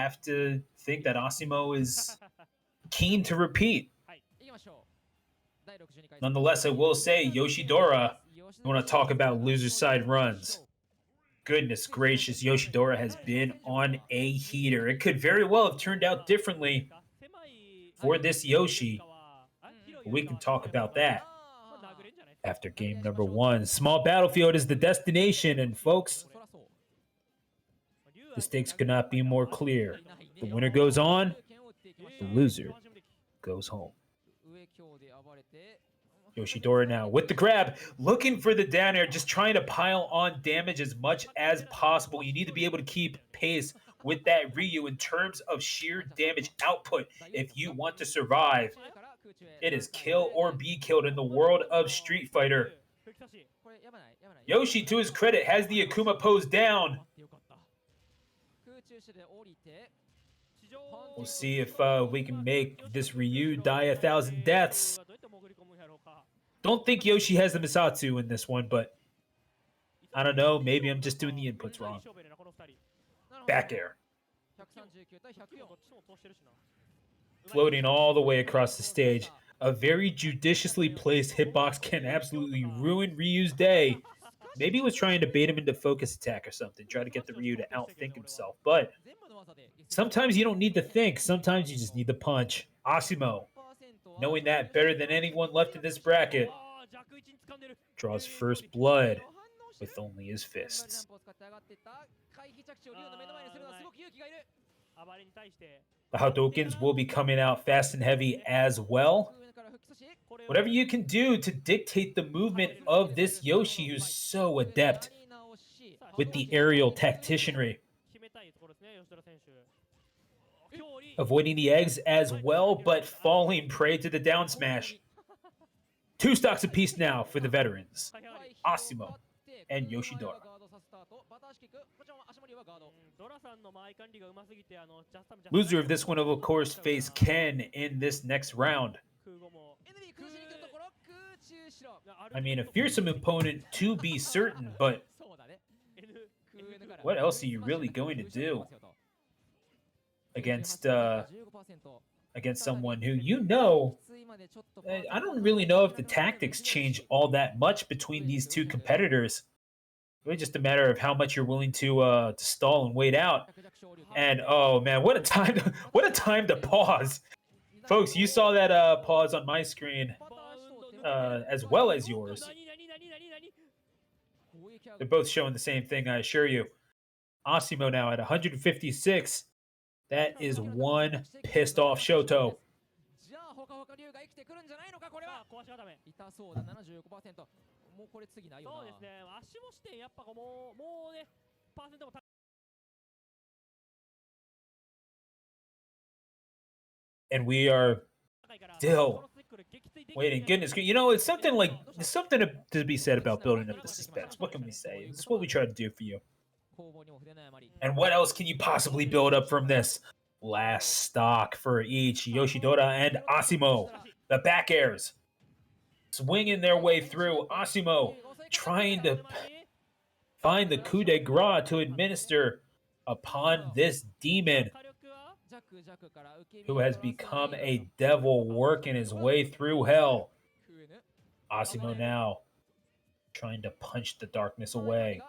have to think that Asimo is keen to repeat. Nonetheless, I will say, Yoshidora, you want to talk about loser side runs. Goodness gracious, Yoshidora has been on a heater. It could very well have turned out differently for this Yoshi. But we can talk about that after game number one. Small battlefield is the destination, and folks, the stakes could not be more clear. The winner goes on, the loser goes home. Yoshidora now with the grab, looking for the down air, just trying to pile on damage as much as possible. You need to be able to keep pace with that Ryu in terms of sheer damage output if you want to survive. It is kill or be killed in the world of Street Fighter. Yoshi, to his credit, has the Akuma pose down. We'll see if we can make this Ryu die 1,000 deaths. Don't think Yoshi has the Misatsu in this one, but I don't know. Maybe I'm just doing the inputs wrong. Back air. Floating all the way across the stage. A very judiciously placed hitbox can absolutely ruin Ryu's day. Maybe he was trying to bait him into focus attack or something, try to get the Ryu to outthink himself. But sometimes you don't need to think. Sometimes you just need to punch. Asimo, knowing that better than anyone left in this bracket, draws first blood with only his fists. The Hadoukens will be coming out fast and heavy as well. Whatever you can do to dictate the movement of this Yoshi, who's so adept with the aerial tacticianry. Avoiding the eggs as well, but falling prey to the down smash. 2 stocks apiece now for the veterans, Asimo and Yoshidora. Loser of this one will, of course, face Ken in this next round. I mean, a fearsome opponent to be certain, but what else are you really going to do against someone who I don't really know if the tactics change all that much between these two competitors. Really just a matter of how much you're willing to stall and wait out. And oh man, what a time to pause. Folks, you saw that pause on my screen as well as yours. They're both showing the same thing, I assure you. Asimo now at 156. That is one pissed off Shoto. And we are still waiting. Goodness, you know, it's something to be said about building up the suspense. What can we say? It's what we try to do for you. And what else can you possibly build up from this? Last stock for each, Yoshidora and Asimo. The back airs. Swinging their way through. Asimo trying to find the coup de grace to administer upon this demon who has become a devil working his way through hell. Asimo now trying to punch the darkness away.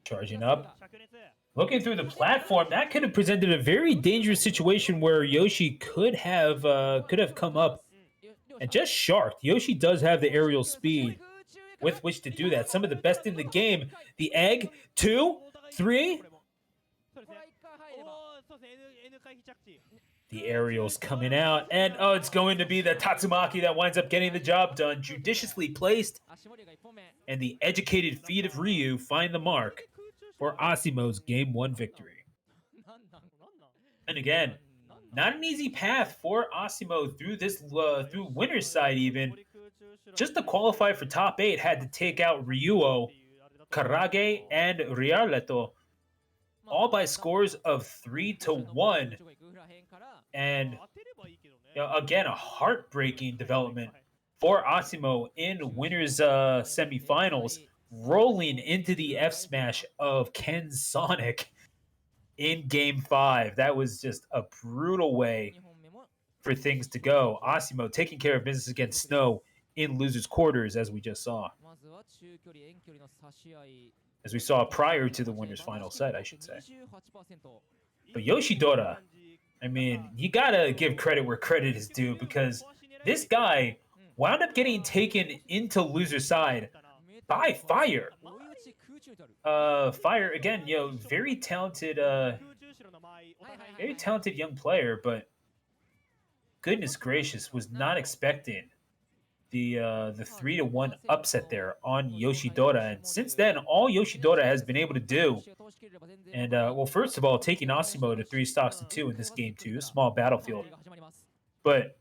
Charging up. Looking through the platform, that could have presented a very dangerous situation where Yoshi could have come up and just sharked. Yoshi does have the aerial speed with which to do that. Some of the best in the game. The egg, 2, 3. The aerial's coming out, and oh, it's going to be the Tatsumaki that winds up getting the job done. Judiciously placed, and the educated feet of Ryu find the mark for Asimo's Game 1 victory. And again, not an easy path for Asimo through this through winner's side even. Just to qualify for top 8, had to take out Ryuo, Karage, and Riarleto, all by scores of 3-1. And again, a heartbreaking development for Asimo in winners semifinals. rolling into the F smash of Ken Sonic in Game 5. That was just a brutal way for things to go. Asimo taking care of business against Snow in losers' quarters, as we just saw. As we saw prior to the winner's final set, I should say. But Yoshidora, I mean, you gotta give credit where credit is due, because this guy wound up getting taken into loser side by Fire. Fire, again, very talented young player, but goodness gracious, was not expecting the 3-1 upset there on Yoshidora. And since then, all Yoshidora has been able to do, and well, first of all, taking Asimo to 3 stocks to 2 in this game too, small battlefield. But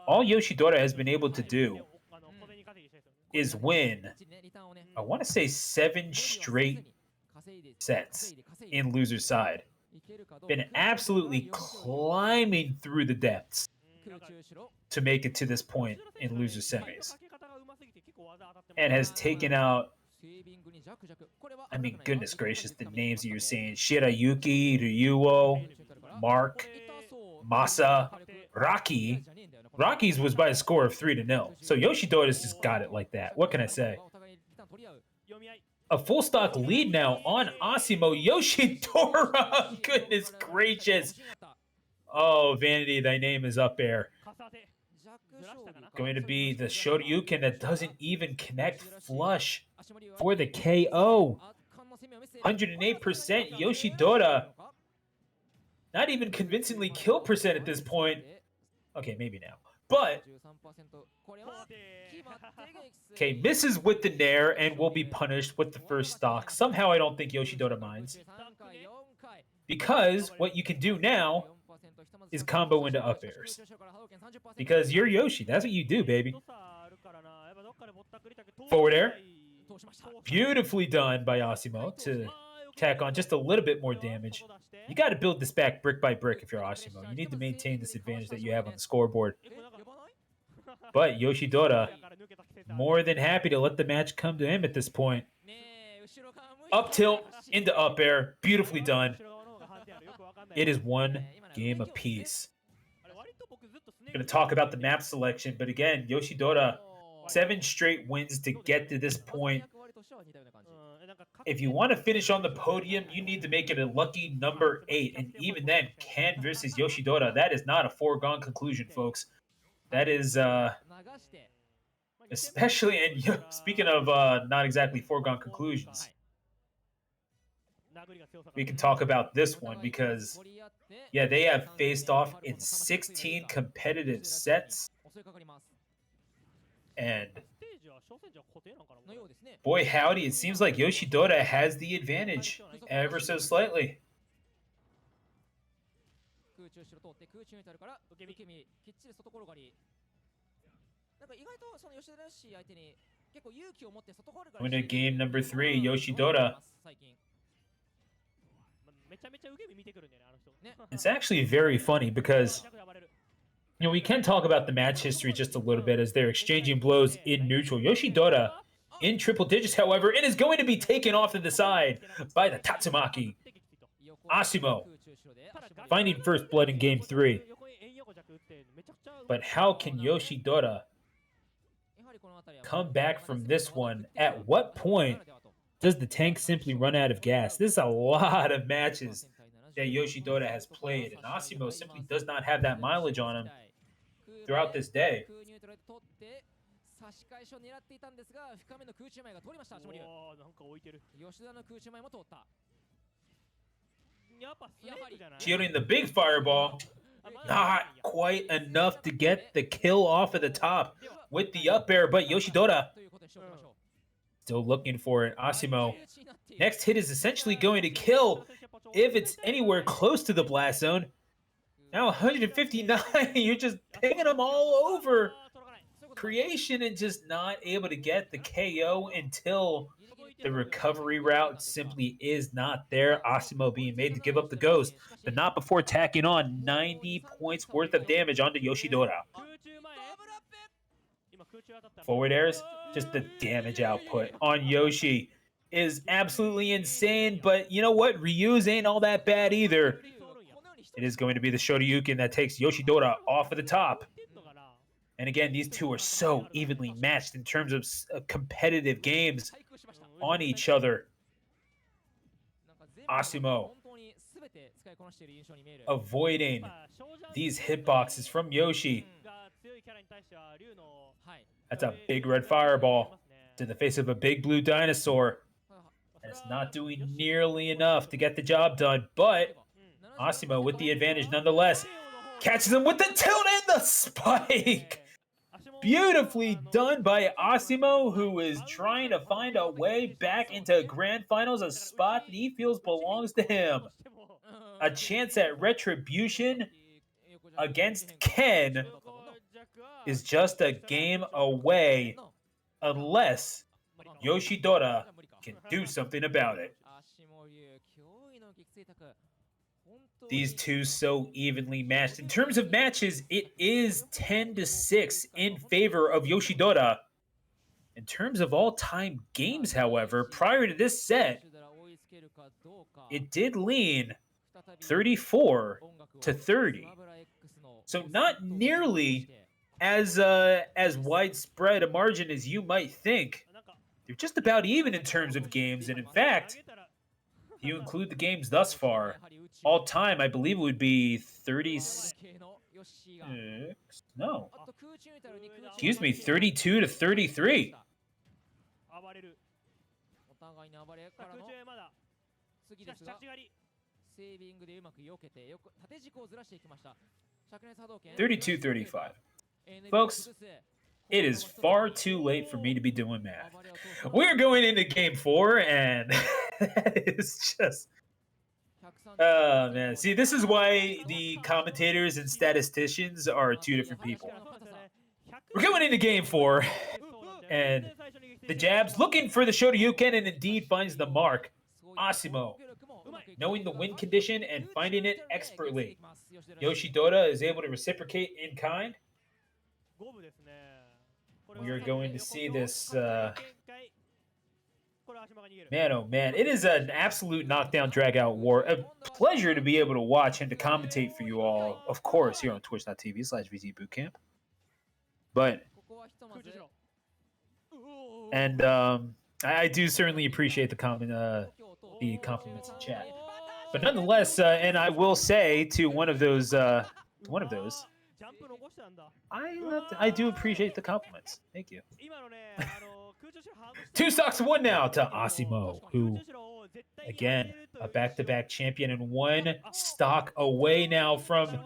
all Yoshidora has been able to do is win, I want to say 7 straight sets in loser side. Been absolutely climbing through the depths to make it to this point in loser semis, and has taken out, I mean, goodness gracious, the names that you're saying: Shirayuki, Ryuo, Mark, Masa, Rocky. Rocky's was by a score of 3-0. So Yoshidora's just got it like that. What can I say? A full stock lead now on Asimo. Yoshidora, goodness gracious. Oh, Vanity, thy name is up there. Going to be the Shoryuken that doesn't even connect flush for the KO. 108% Yoshidora. Not even convincingly kill percent at this point. Okay, maybe now. But, okay, misses with the Nair and will be punished with the first stock. Somehow I don't think Yoshidora minds, because what you can do now is combo into up airs. Because you're Yoshi. That's what you do, baby. Forward air. Beautifully done by Asimo to tack on just a little bit more damage. You got to build this back brick by brick if you're Asimo. You need to maintain this advantage that you have on the scoreboard. But Yoshidora, more than happy to let the match come to him at this point. Up tilt into up air. Beautifully done. It is 1 game apiece. I'm going to talk about the map selection, but again, Yoshidora, 7 straight wins to get to this point. If you want to finish on the podium, you need to make it a lucky number 8. And even then, Ken versus Yoshidora, that is not a foregone conclusion, folks. That is, especially, and speaking of not exactly foregone conclusions, we can talk about this one because, yeah, they have faced off in 16 competitive sets. And boy, howdy, it seems like Yoshidora has the advantage ever so slightly. Going to game number 3, Yoshidora. It's actually very funny because, we can talk about the match history just a little bit as they're exchanging blows in neutral. Yoshidora in triple digits, however, and is going to be taken off to the side by the Tatsumaki. Asimo finding first blood in game 3. But how can Yoshidora come back from this one? At what point does the tank simply run out of gas? This is a lot of matches that Yoshidora has played, and Asimo simply does not have that mileage on him throughout this day. Shielding the big fireball. Not quite enough to get the kill off at the top with the up air, but Yoshidora still looking for it. Asimo, next hit is essentially going to kill if it's anywhere close to the blast zone. Now 159, you're just picking them all over creation and just not able to get the KO until the recovery route simply is not there. Asimo being made to give up the ghost, but not before tacking on 90 points worth of damage onto Yoshidora. Forward airs, just the damage output on Yoshi is absolutely insane. But you know what? Ryu's ain't all that bad either. It is going to be the Shoryuken that takes Yoshidora off of the top. And again, these two are so evenly matched in terms of competitive games on each other. Asimo avoiding these hitboxes from Yoshi. That's a big red fireball to the face of a big blue dinosaur. And it's not doing nearly enough to get the job done, but Asimo with the advantage nonetheless. Catches him with the tilt and the spike! Beautifully done by Asimo, who is trying to find a way back into Grand Finals, a spot that he feels belongs to him. A chance at retribution against Ken is just a game away, unless Yoshidora can do something about it. These two so evenly matched. In terms of matches, it is 10-6 in favor of Yoshidora. In terms of all-time games, however, prior to this set, it did lean 34-30. So not nearly as widespread a margin as you might think. They're just about even in terms of games, and in fact, if you include the games thus far, all time, I believe it would be 36. No. Excuse me, 32-33. $32-35. Folks, it is far too late for me to be doing math. We're going into game 4, and that is just... Oh, man. See, this is why the commentators and statisticians are two different people. We're going into game 4, and the jabs looking for the Shoryuken, and indeed finds the mark. Asimo, knowing the win condition and finding it expertly. Yoshidora is able to reciprocate in kind. We are going to see this... Man, oh man, it is an absolute knockdown, drag-out war. A pleasure to be able to watch and to commentate for you all, of course, here on twitch.tv/VGBootCamp. But, and I do certainly appreciate the compliments in chat. But nonetheless, and I will say to one of those, I do appreciate the compliments. Thank you. 2 stocks to 1 now to Asimo, who, again, a back-to-back champion and 1 stock away now from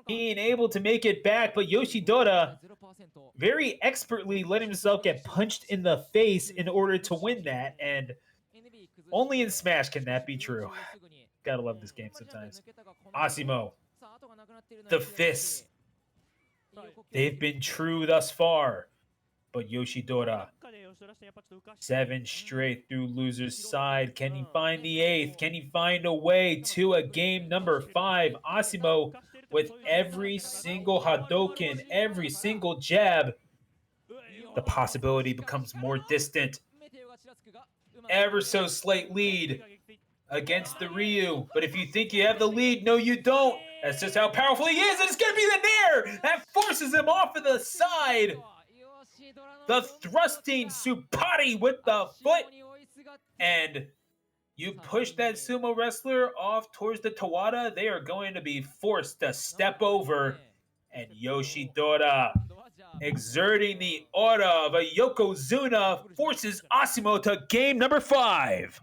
being able to make it back. But Yoshidora very expertly let himself get punched in the face in order to win that. And only in Smash can that be true. Gotta love this game sometimes. Asimo, the fists. They've been true thus far. But Yoshidora, 7 straight through loser's side. Can he find the 8th? Can he find a way to a game number 5? Asimo with every single Hadouken, every single jab. The possibility becomes more distant. Ever so slight lead against the Ryu. But if you think you have the lead, no you don't. That's just how powerful he is. And it's going to be the Nair that forces him off of the side. The thrusting Supari with the foot. And you push that sumo wrestler off towards the Tawada. They are going to be forced to step over. And Yoshidora, exerting the aura of a Yokozuna, forces Asimo to game number 5.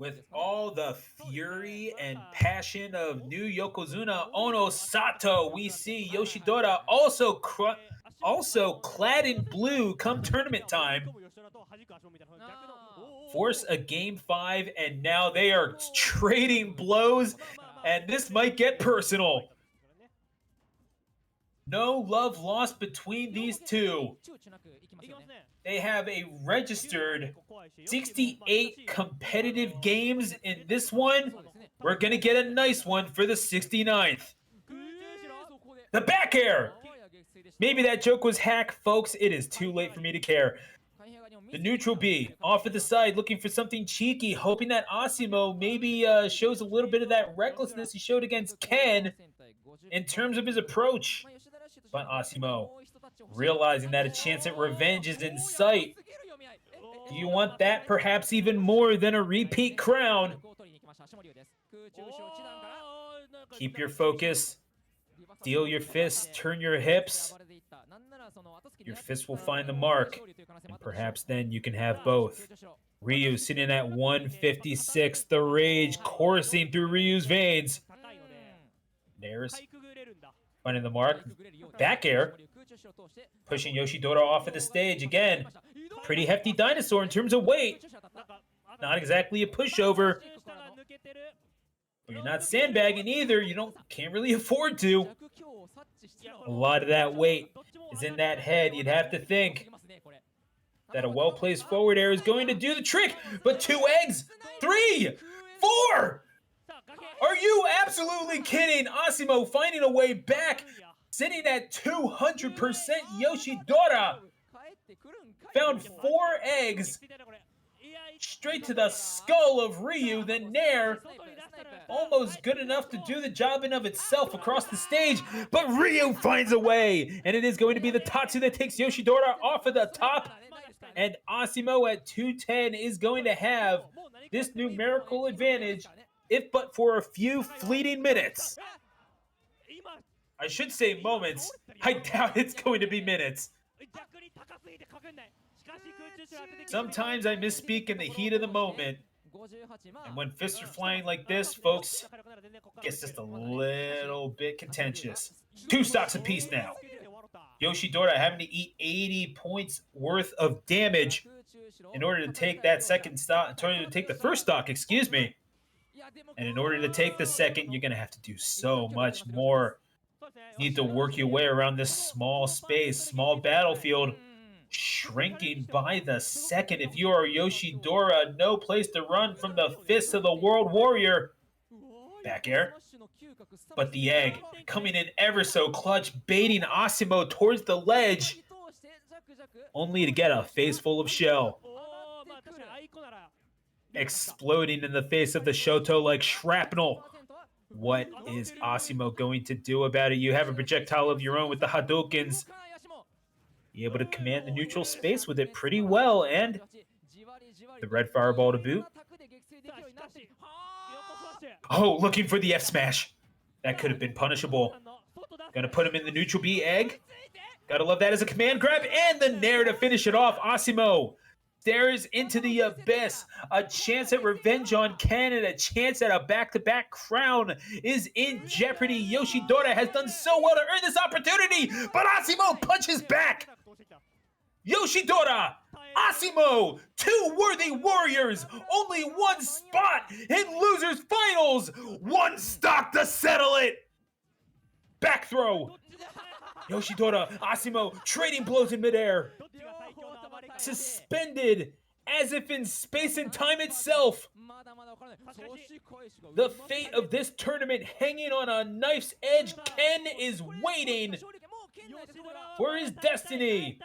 With all the fury and passion of new Yokozuna Ono Sato, we see Yoshidora also clad in blue come tournament time. Force a game 5, and now they are trading blows, and this might get personal. No love lost between these two. They have a registered 68 competitive games in this one. We're going to get a nice one for the 69th. The back air! Maybe that joke was hack, folks. It is too late for me to care. The neutral B, off at the side, looking for something cheeky, hoping that Asimo maybe shows a little bit of that recklessness he showed against Ken in terms of his approach. But Asimo, realizing that a chance at revenge is in sight. Do you want that perhaps even more than a repeat crown? Keep your focus. Deal your fists, turn your hips. Your fist will find the mark, and perhaps then you can have both. Ryu sitting at 156, the rage coursing through Ryu's veins. Nares finding the mark. Back air. Pushing Yoshidora off of the stage again. Pretty hefty dinosaur in terms of weight. Not exactly a pushover. But you're not sandbagging either. You can't really afford to. A lot of that weight is in that head. You'd have to think that a well-placed forward air is going to do the trick. But 2 eggs, 3, 4. Are you absolutely kidding? Asimo finding a way back, sitting at 200%. Yoshidora found 4 eggs straight to the skull of Ryu, then Nair. Almost good enough to do the job in of itself across the stage, but Ryu finds a way, and it is going to be the Tatsu that takes Yoshidora off of the top, and Asimo at 210 is going to have this numerical advantage, if but for a few fleeting minutes. I should say moments. I doubt it's going to be minutes. Sometimes I misspeak in the heat of the moment. And when fists are flying like this, folks, it gets just a little bit contentious. 2 stocks apiece now. Yoshidora having to eat 80 points worth of damage in order to take that second stock, in order to take the first stock, excuse me. And in order to take the second, you're going to have to do so much more. You need to work your way around this small space, small battlefield. Shrinking by the second. If you are Yoshidora, no place to run from the fists of the World Warrior. Back air. But the egg coming in ever so clutch, baiting Asimo towards the ledge. Only to get a face full of shell. Exploding in the face of the Shoto like shrapnel. What is Asimo going to do about it? You have a projectile of your own with the Hadoukens. You're able to command the neutral space with it pretty well, and the red fireball to boot. Oh, looking for the F smash. That could have been punishable. Gonna put him in the neutral B egg. Gotta love that as a command grab, and the nair to finish it off. Asimo stares into the abyss. A chance at revenge on Ken and a chance at a back-to-back crown is in jeopardy. Yoshidora has done so well to earn this opportunity, but Asimo punches back. Yoshidora, Asimo, 2 worthy warriors, only 1 spot in losers finals, 1 stock to settle it. Back throw. Yoshidora, Asimo trading blows in midair. Suspended as if in space and time itself. The fate of this tournament hanging on a knife's edge. Ken is waiting for his destiny.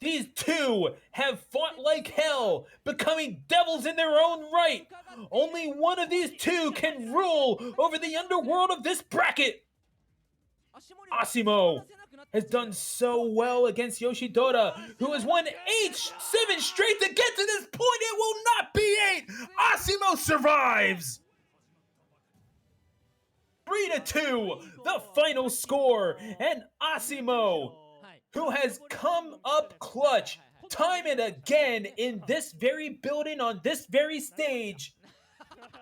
These 2 have fought like hell, becoming devils in their own right. Only one of these 2 can rule over the underworld of this bracket. Asimo has done so well against Yoshidora, who has won 7 straight to get to this point. It will not be 8. Asimo survives. 3-2, the final score, and Asimo, who has come up clutch time and again in this very building, on this very stage,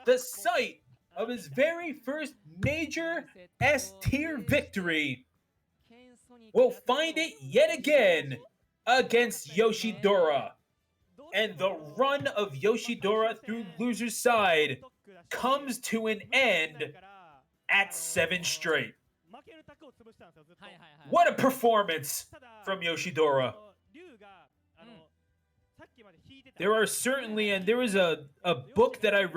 the site of his very first major S-tier victory, will find it yet again against Yoshidora. And the run of Yoshidora through loser's side comes to an end at 7 straight. What a performance from Yoshidora. There are certainly, and there was a book that I read